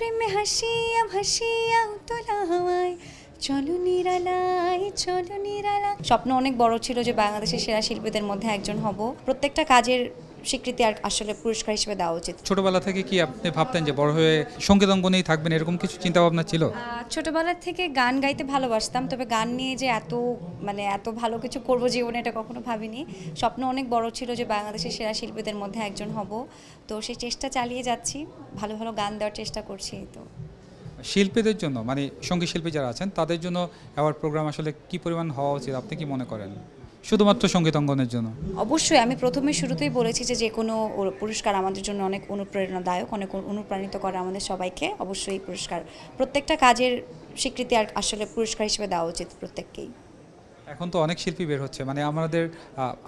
প্রেমে হাসিয়া ভাসিয়া উতলা হাওয়ায় চলো নিরালায় চলো নিরালা। স্বপ্ন অনেক বড় ছিল যে বাংলাদেশের সেরা শিল্পীদের মধ্যে একজন হব। প্রত্যেকটা কাজের স্বীকৃতি আর আসলে পুরস্কার হিসেবে দেওয়া উচিত। ছোটবেলা থেকে কি আপনি ভাবতেন যে বড় হয়ে সঙ্গীত অঙ্গনেই থাকবেন, এরকম কিছু চিন্তা ভাবনা ছিল? ছোটবেলা থেকে গান গাইতে ভালোবাসতাম, তবে গান নিয়ে যে এত ভালো কিছু করব জীবনে এটা কখনো ভাবিনি। স্বপ্ন অনেক বড় ছিল যে বাংলাদেশের সেরা শিল্পীদের মধ্যে একজন হব, তো সেই চেষ্টা চালিয়ে যাচ্ছি, ভালো ভালো গান দেওয়ার চেষ্টা করছি। তো শিল্পীদের জন্য মানে সঙ্গীত শিল্পী যারা আছেন তাদের জন্য অ্যাওয়ার্ড প্রোগ্রাম আসলে কি পরিমাণ হওয়া উচিত আপনি কি মনে করেন, শুধুমাত্র সঙ্গীত অঙ্গনের জন্য? অবশ্যই আমি শুরুতেই বলেছি যে কোনো পুরস্কার আমাদের জন্য অনেক অনুপ্রেরণাদায়ক, অনেক অনুপ্রাণিত করে আমাদের সবাইকে। অবশ্যই পুরস্কার, প্রত্যেকটা কাজের স্বীকৃতি আর আসলে পুরস্কার হিসেবে দেওয়া উচিত প্রত্যেককেই। এখন তো অনেক শিল্পী বের হচ্ছে, মানে আমাদের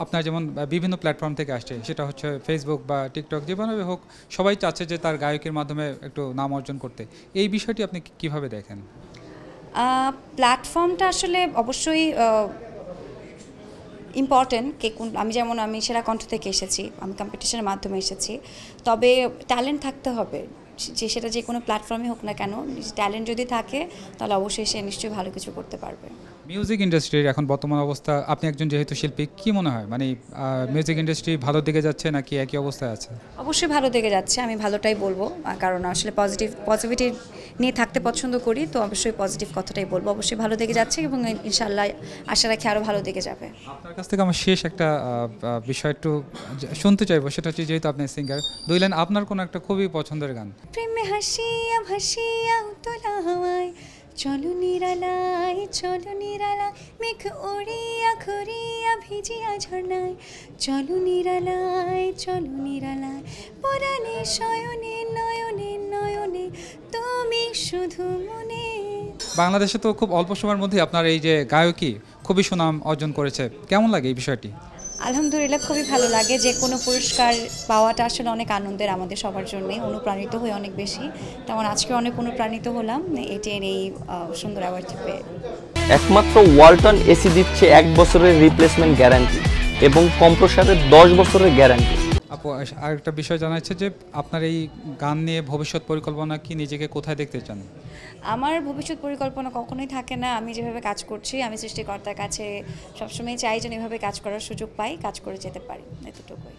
আপনার যেমন বিভিন্ন প্ল্যাটফর্ম থেকে আসছে, সেটা হচ্ছে ফেসবুক বা টিকটক, যেভাবে হোক সবাই চাচ্ছে যে তার গায়কের মাধ্যমে একটু নাম অর্জন করতে। এই বিষয়টি আপনি কিভাবে দেখেন? প্ল্যাটফর্মটা আসলে অবশ্যই ইম্পর্টেন্ট। আমি সেরা কণ্ঠ থেকে এসেছি, আমি কম্পিটিশনের মাধ্যমে এসেছি, তবে ট্যালেন্ট থাকতে হবে, সেটা যে কোনো প্ল্যাটফর্মে হোক না কেন। ট্যালেন্ট যদি থাকে তাহলে অবশ্যই সে নিশ্চয়ই ভালো কিছু করতে পারবে। মিউজিক ইন্ডাস্ট্রির এখন বর্তমান অবস্থা, আপনি একজন যেহেতু শিল্পী, কি মনে হয় মানে মিউজিক ইন্ডাস্ট্রি ভালোর দিকে যাচ্ছে নাকি একই অবস্থায় আছে? অবশ্যই ভালো দিকে যাচ্ছে, আমি ভালোটাই বলবো, কারণ আসলে পজিটিভিটি নিয়ে থাকতে পছন্দ করি, তো অবশ্যই পজিটিভ কথাটাই বলবো। অবশ্যই ভালো দিকে যাচ্ছে এবং ইনশাআল্লাহ আশা রাখি আরও ভালো দিকে যাবে। আপনার কাছ থেকে আমার শেষ একটা বিষয় একটু শুনতে চাইবো, সেটা হচ্ছে যেহেতু আপনি সিঙ্গার, 2 লাইন আপনার কোনো একটা খুবই পছন্দের গান। প্রেমে হাসিয়া ভাসিয়া উতলা হাওয়ায় চলো নিরালায় চলো নিরালা, মেঘ উড়িয়া ঘুরিয়া ভিজিয়া ঝর্ণায় চলো নিরালায় চলো নিরালায়, পরাণে শয়নে নয়নে নয়নে তুমি শুধু মনে। বাংলাদেশে তো খুব অল্প সময়ের মধ্যে আপনার এই যে গায়কী খুবই সুনাম অর্জন করেছে, কেমন লাগে এই বিষয়টি? আলহামদুলিল্লাহ, খুবই ভালো লাগে। যে কোনো পুরস্কার পাওয়াটা আসলে অনেক আনন্দের আমাদের সবার জন্যই, অনুপ্রাণিত হই অনেক বেশি। তেমন আজকে অনেক অনুপ্রাণিত হলাম এটির এই সুন্দর অ্যাওয়ার্ডটি পেয়ে। একমাত্র ওয়ালটন এসি দিচ্ছে 1 বছরের রিপ্লেসমেন্ট গ্যারান্টি এবং কম্প্রেসারের 10 বছরের গ্যারান্টি। আপু, আরেকটা বিষয় জানা যাচ্ছে যে আপনার এই গান নিয়ে ভবিষ্যৎ পরিকল্পনা কি, নিজেকে কোথায় দেখতে চান? আমার ভবিষ্যৎ পরিকল্পনা কখনোই থাকে না। আমি যেভাবে কাজ করছি, আমি সৃষ্টিকর্তার কাছে সবসময় চাই যেন এভাবে কাজ করার সুযোগ পাই, কাজ করে যেতে পারি, এতটুকুই।